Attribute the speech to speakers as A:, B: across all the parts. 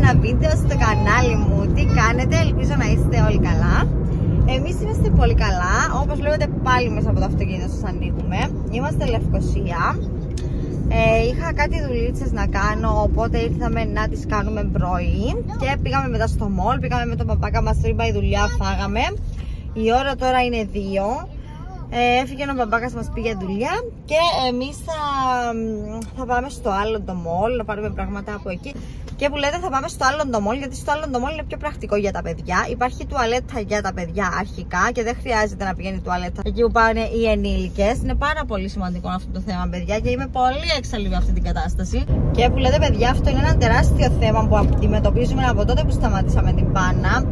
A: ένα βίντεο στο κανάλι μου. Τι κάνετε, ελπίζω να είστε όλοι καλά. Εμείς είμαστε πολύ καλά. Όπως βλέπετε πάλι μέσα από το αυτοκίνητο σας ανοίγουμε. Είμαστε Λευκοσία. Είχα κάτι δουλίτσες να κάνω, οπότε ήρθαμε να τις κάνουμε πρωί. Και πήγαμε μετά στο μολ, πήγαμε με τον παπάκα μας, είπα η δουλειά, φάγαμε. Η ώρα τώρα είναι 2. Έφυγε ο μπαμπάκας μας, πήγε δουλειά και εμείς θα πάμε στο άλλο το μολ να πάρουμε πράγματα από εκεί. Και που λέτε θα πάμε στο άλλο το μολ, γιατί στο άλλο το μολ είναι πιο πρακτικό για τα παιδιά. Υπάρχει τουαλέτα για τα παιδιά αρχικά και δεν χρειάζεται να πηγαίνει τουαλέτα εκεί που πάνε οι ενήλικες. Είναι πάρα πολύ σημαντικό αυτό το θέμα, παιδιά, και είμαι πολύ έξαλλη με αυτή την κατάσταση. Και που λέτε, παιδιά, αυτό είναι ένα τεράστιο θέμα που αντιμετωπίζουμε από τότε που σταματήσαμε την μπάνα.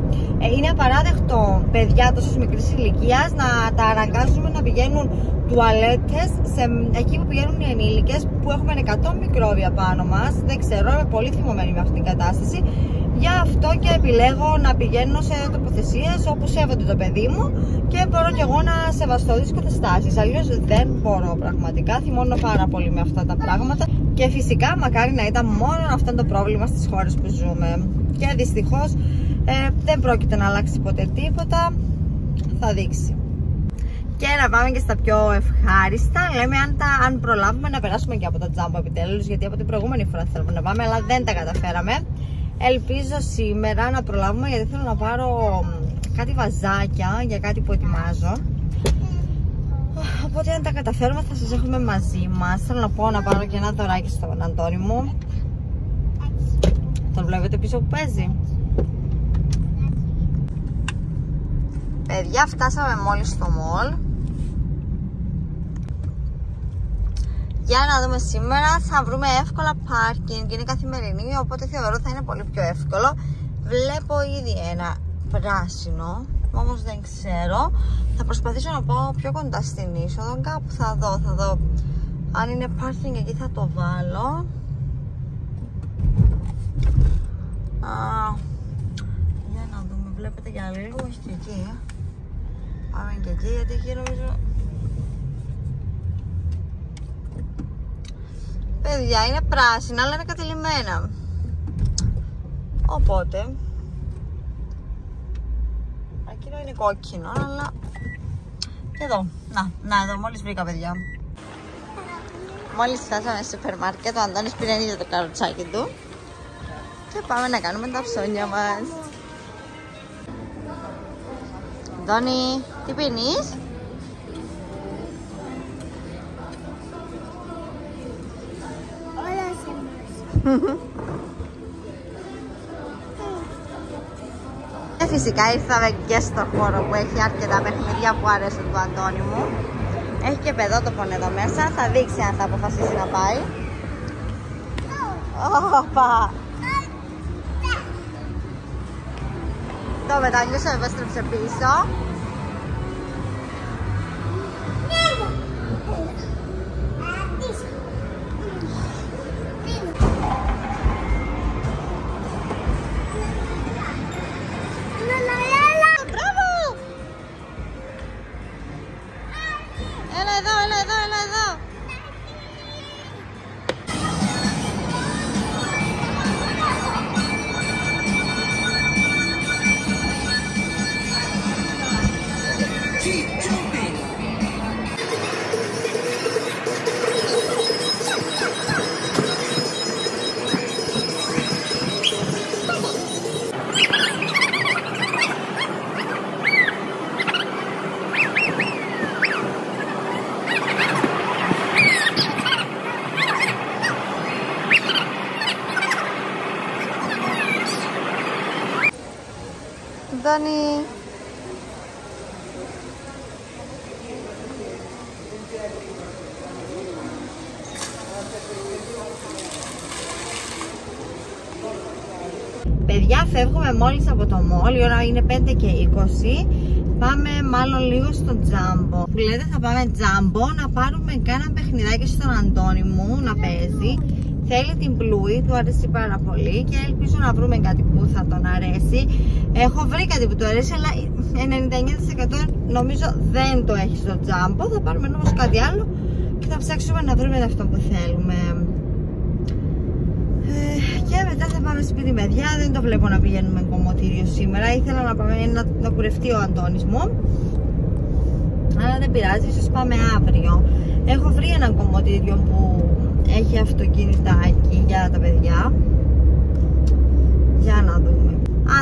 A: Είναι απαράδεκτο παιδιά τόσο μικρής ηλικίας να τα αναγκάζουμε να πηγαίνουν τουαλέτες εκεί που πηγαίνουν οι ενήλικες, που έχουμε 100 μικρόβια πάνω μας. Δεν ξέρω, είμαι πολύ θυμωμένη με αυτή την κατάσταση. Γι' αυτό και επιλέγω να πηγαίνω σε τοποθεσίες όπου σέβονται το παιδί μου και μπορώ κι εγώ να σεβαστώ τις καταστάσεις. Αλλιώς δεν μπορώ, πραγματικά θυμώνω πάρα πολύ με αυτά τα πράγματα. Και φυσικά μακάρι να ήταν μόνο αυτό το πρόβλημα στις χώρες που ζούμε. Και δυστυχώς δεν πρόκειται να αλλάξει ποτέ τίποτα. Θα δείξει. Και να πάμε και στα πιο ευχάριστα. Λέμε αν προλάβουμε να περάσουμε και από το Τζάμπο επιτέλους, γιατί από την προηγούμενη φορά θέλουμε να πάμε, αλλά δεν τα καταφέραμε. Ελπίζω σήμερα να προλάβουμε, γιατί θέλω να πάρω κάτι βαζάκια για κάτι που ετοιμάζω. Οπότε αν τα καταφέρουμε θα σας έχουμε μαζί μας. Θέλω να πω να πάρω και ένα δωράκι στον Αντώνη μου. Τον βλέπετε πίσω που παίζει. Παιδιά, φτάσαμε μόλις στο μολ. Για να δούμε σήμερα, θα βρούμε εύκολα πάρκινγκ. Είναι καθημερινή, οπότε θεωρώ θα είναι πολύ πιο εύκολο. Βλέπω ήδη ένα πράσινο, όμως δεν ξέρω. Θα προσπαθήσω να πάω πιο κοντά στην είσοδο. Κάπου θα δω αν είναι πάρκινγκ εκεί, θα το βάλω. Για να δούμε, βλέπετε για λίγο, όχι και εκεί. Πάμε και εκεί, γιατί εκεί νομίζω... Παιδιά, είναι πράσινα, αλλά είναι κατελημένα. Οπότε εκείνο είναι κόκκινο, αλλά... Και εδώ, να εδώ, μόλις βρήκα, παιδιά. Μόλις φτάσαμε στο σούπερ μάρκετ, ο Αντώνης πήρε ήδη το καροτσάκι του. Και πάμε να κάνουμε τα ψώνια μας. Αντώνη, τι πίνεις? Όλα σε μας. Και φυσικά ήρθαμε και στο χώρο που έχει αρκετά παιχνίδια που αρέσουν του Αντώνη μου. Έχει και παιδότοπον εδώ μέσα, θα δείξει αν θα αποφασίσει να πάει. Όπα! Το μετάλλιωσε, επέστρεψε πίσω. Μπράβο! Έλα εδώ. Αντώνη. Παιδιά, φεύγουμε μόλις από το μόλ, η ώρα είναι 5 και 20. Πάμε μάλλον λίγο στο Τζάμπο. Που λέτε θα πάμε Τζάμπο να πάρουμε κάνα παιχνιδάκι στον Αντώνη μου να παίζει. Θέλει την πλούη, του αρέσει πάρα πολύ και ελπίζω να βρούμε κάτι που θα τον αρέσει. Έχω βρει κάτι που του αρέσει, αλλά 99% νομίζω δεν το έχει στο Τζάμπο. Θα πάρουμε όμως κάτι άλλο και θα ψάξουμε να βρούμε αυτό που θέλουμε. Και Και μετά θα πάμε σπίτι, παιδιά. Δεν το βλέπω να πηγαίνουμε κομμωτήριο σήμερα. Ήθελα να πάμε να κουρευτεί ο Αντώνης μου, αλλά δεν πειράζει, ίσως πάμε αύριο. Έχω βρει ένα κομμωτήριο που έχει αυτοκίνητάκι για τα παιδιά. Για να δούμε.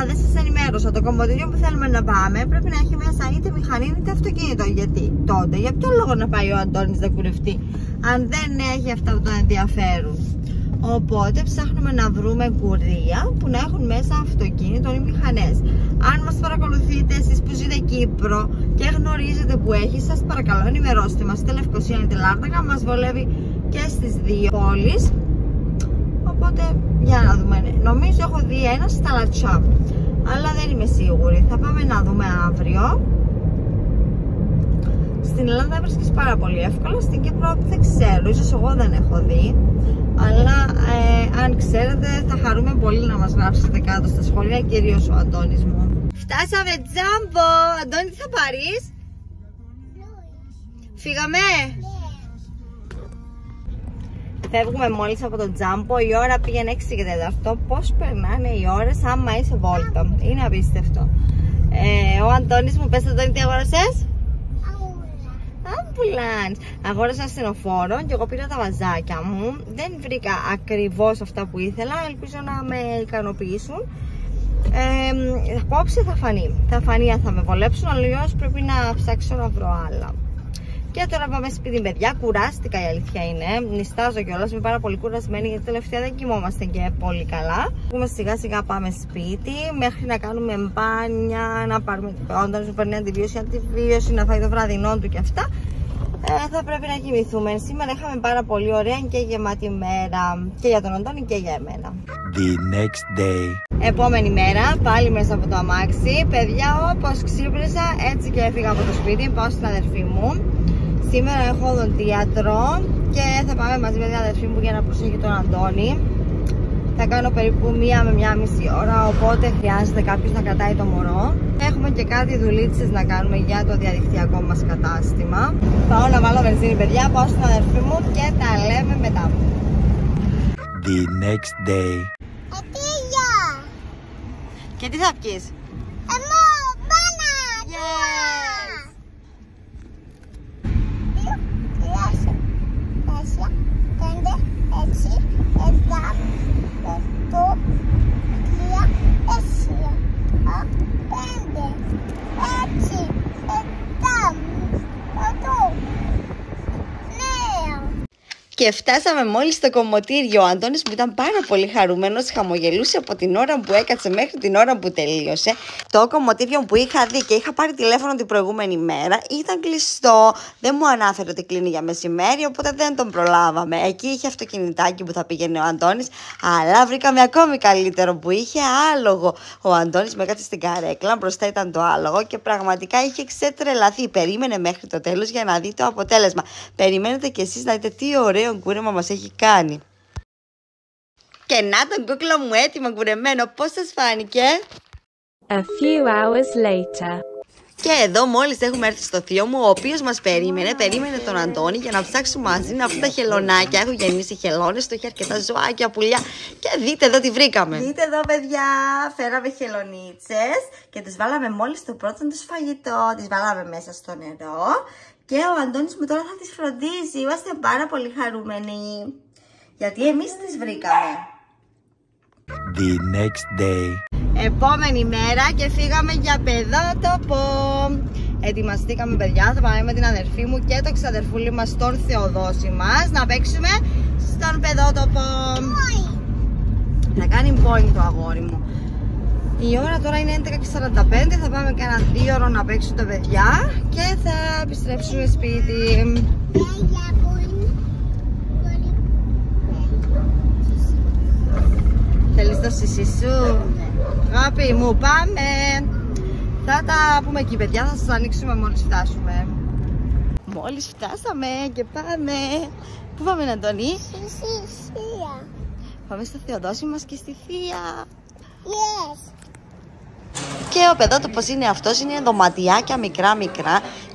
A: Δεν σας ενημέρωσα. Το κομμωτήριο που θέλουμε να πάμε πρέπει να έχει μέσα είτε μηχανή είτε αυτοκίνητο. Γιατί τότε, για ποιο λόγο να πάει ο Αντώνης να κουρευτεί, αν δεν έχει αυτά που τον ενδιαφέρουν? Οπότε ψάχνουμε να βρούμε κουρία που να έχουν μέσα αυτοκίνητο ή μηχανές. Αν μας παρακολουθείτε εσείς που ζείτε Κύπρο και γνωρίζετε που έχει, σας παρακαλώ ενημερώστε μας, είτε Λευκοσία είτε Λάρνακα. Μας βολεύει και στις δύο πόλεις. Οπότε για να δούμε. Νομίζω έχω δει ένα στα Λατσά, αλλά δεν είμαι σίγουρη. Θα πάμε να δούμε αύριο. Στην Ελλάδα βρίσκεις πάρα πολύ εύκολα, στην Κύπρο δεν ξέρω, ίσως εγώ δεν έχω δει. Αλλά αν ξέρετε θα χαρούμε πολύ να μας γράψετε κάτω στα σχόλια, κυρίως ο Αντώνης μου. Φτάσαμε Τζάμπο! Αντώνη, τι θα πάρεις? Φύγαμε! Φεύγουμε μόλις από το Τζάμπο, η ώρα πήγαινε 6 και 4. Πώς περνάνε οι ώρες άμα είσαι βόλτα. Είναι απίστευτο. Ο Αντώνης μου, πες Αντώνη, τι αγόρασες? Αμπουλάνς. Αγόρασα ασθενοφόρο και εγώ πήρα τα βαζάκια μου. Δεν βρήκα ακριβώς αυτά που ήθελα, ελπίζω να με ικανοποιήσουν. Απόψε θα φανεί. Θα φανεί αν θα με βολέψουν, αλλιώς πρέπει να ψάξω να βρω άλλα. Και τώρα πάμε σπίτι, παιδιά. Κουράστηκα, η αλήθεια είναι. Νιστάζω κιόλας, είμαι πάρα πολύ κουρασμένη γιατί τελευταία δεν κοιμόμαστε και πολύ καλά. Πούμε σιγά σιγά πάμε σπίτι μέχρι να κάνουμε μπάνια, να πάρουμε όταν σου παίρνει αντιβίωση, να φάει το βραδινό του και αυτά. Θα πρέπει να κοιμηθούμε. Σήμερα είχαμε πάρα πολύ ωραία και γεμάτη μέρα και για τον Αντώνη και για εμένα.
B: The next day.
A: Επόμενη μέρα, πάλι μέσα από το αμάξι. Παιδιά, όπως ξύπνησα έτσι και έφυγα από το σπίτι. Πάω στην αδερφή μου. Σήμερα έχω οδοντίατρο και θα πάμε μαζί με την αδερφή μου για να προσέχει τον Αντώνη. Θα κάνω περίπου 1 με 1,5 ώρα, οπότε χρειάζεται κάποιος να κρατάει το μωρό. Έχουμε και κάτι δουλίτσες να κάνουμε για το διαδικτυακό μας κατάστημα. Πάω να βάλω βενζίνη, παιδιά, πάω στην αδερφή μου και τα λέμε μετά.
B: The next day.
A: Και τι θα πιείς?
C: Μπάνα!
A: Yes!
C: 2, 3, 4, 5, 6, 7, 8, 9.
A: Και φτάσαμε μόλις στο κομμωτήριο. Ο Αντώνης μου ήταν πάρα πολύ χαρούμενος, χαμογελούσε από την ώρα που έκατσε μέχρι την ώρα που τελείωσε. Το κομμωτήριο που είχα δει και είχα πάρει τηλέφωνο την προηγούμενη μέρα ήταν κλειστό. Δεν μου ανάφερε ότι κλείνει για μεσημέρι, οπότε δεν τον προλάβαμε. Εκεί είχε αυτοκινητάκι που θα πήγαινε ο Αντώνης, αλλά βρήκαμε ακόμη καλύτερο που είχε άλογο. Ο Αντώνης με έκατσε στην καρέκλα, μπροστά ήταν το άλογο και πραγματικά είχε ξετρελαθεί. Περίμενε μέχρι το τέλος για να δει το αποτέλεσμα. Περιμένετε κι εσείς να δείτε τι ωραίο κούρεμα μας έχει κάνει. Και να τον κούκλο μου έτοιμο κουρεμένο. Πώς σας φάνηκε?
D: A few hours later.
A: Και εδώ μόλις έχουμε έρθει στο θείο μου, ο οποίος μας περίμενε τον Αντώνη για να ψάξουμε μαζί να βρούμε τα χελωνάκια. Έχω γεννήσει χελώνες, το είχε αρκετά ζωάκια, πουλιά. Και δείτε εδώ τι βρήκαμε. Δείτε εδώ, παιδιά, φέραμε χελωνίτσες και τις βάλαμε μόλις το πρώτο τους φαγητό. Τις βάλαμε μέσα στο νερό. Και ο Αντώνης μου τώρα θα τις φροντίζει. Είμαστε πάρα πολύ χαρούμενοι, γιατί εμείς τις βρήκαμε.
B: The next day.
A: Επόμενη μέρα και φύγαμε για παιδότοπο. Ετοιμαστήκαμε, παιδιά, θα πάμε με την αδερφή μου και το ξαδερφούλι μας, τον Θεοδόση μας, να παίξουμε στον παιδότοπο. Θα κάνει μπόινγκ το αγόρι μου. Η ώρα τώρα είναι 11:45, θα πάμε κάνα 2 ώρες να παίξουν τα παιδιά και θα επιστρέψουμε σπίτι. Θέλεις το σισί σου? Αγάπη μου, πάμε! Θα τα πούμε εκεί, παιδιά, θα σας ανοίξουμε μόλις φτάσουμε. Μόλις φτάσαμε και πάμε. Πού πάμε, Αντώνη?
C: Στη θεία.
A: Πάμε στο Θεοδόση μας και στη θεία.
C: Yes.
A: Και ο παιδότοπος είναι αυτός, είναι δωματιάκια μικρά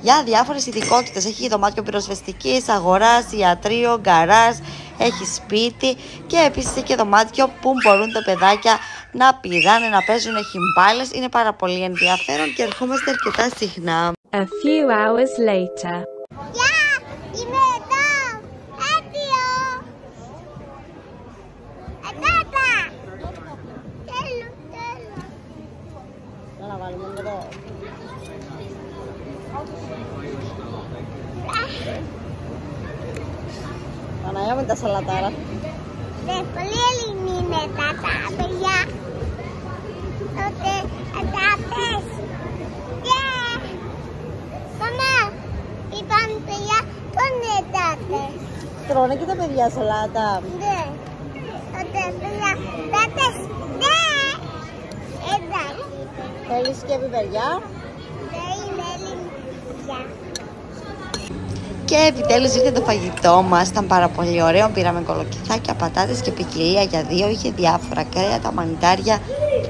A: για διάφορες ειδικότητες. Έχει δωμάτιο πυροσβεστικής, αγοράς, ιατρείο, γκαράζ, έχει σπίτι και επίσης έχει και δωμάτιο που μπορούν τα παιδάκια να πηδάνε, να παίζουν, έχει μπάλες. Είναι πάρα πολύ ενδιαφέρον και ερχόμαστε αρκετά συχνά.
D: A few hours later.
C: Γεια, είμαι εδώ. Έτοιο. Ετάτα. Τέλος.
A: Να βάλουμε εδώ. Παναγιά με τα σαλατάρα.
C: Πολύ ελληνή είναι τα παιδιά. Τότε ετάτες. Μαμά, είπαμε παιδιά, πάνε ετάτες.
A: Τρώνε και τα παιδιά σαλάτα.
C: Ναι. Τότε παιδιά, ετάτες. Ναι. Εντάξει.
A: Θέλεις και πιπεριά.
C: Ναι, είναι ελληνικά.
A: Και επιτέλους ήρθε το φαγητό μας, ήταν πάρα πολύ ωραίο. Πήραμε κολοκυθάκια, πατάτες και ποικιλία για δύο. Είχε διάφορα κρέατα, μανιτάρια.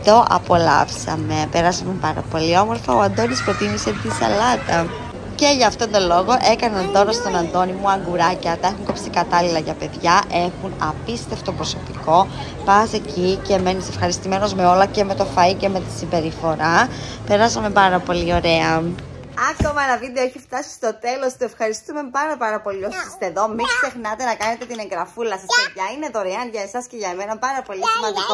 A: Το απολαύσαμε. Περάσαμε πάρα πολύ όμορφα. Ο Αντώνης προτίμησε τη σαλάτα. Και για αυτόν τον λόγο έκανα δώρο στον Αντώνη μου αγκουράκια. Τα έχουν κόψει κατάλληλα για παιδιά. Έχουν απίστευτο προσωπικό. Πας εκεί και μένεις ευχαριστημένος με όλα, και με το φαΐ και με τη συμπεριφορά. Περάσαμε πάρα πολύ ωραία. Ακόμα ένα βίντεο έχει φτάσει στο τέλος του. Ευχαριστούμε πάρα πολύ όσοι είστε εδώ. Μην ξεχνάτε να κάνετε την εγγραφούλα σας, παιδιά. Είναι δωρεάν για εσάς και για εμένα. Πάρα πολύ σημαντικό.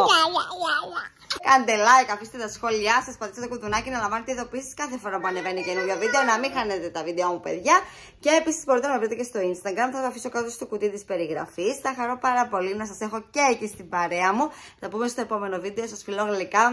A: Κάντε like, αφήστε τα σχόλιά σας, πατήστε το κουτουνάκι να λαμβάνετε ειδοποιήσεις κάθε φορά που ανεβαίνει καινούργιο βίντεο. Να μην χάνετε τα βίντεο μου, παιδιά. Και επίσης μπορείτε να με βρείτε και στο Instagram. Θα το αφήσω κάτω στο κουτί της περιγραφής. Θα χαρώ πάρα πολύ να σας έχω και εκεί στην παρέα μου. Θα πούμε στο επόμενο βίντεο. Σας φιλώ γλυκά.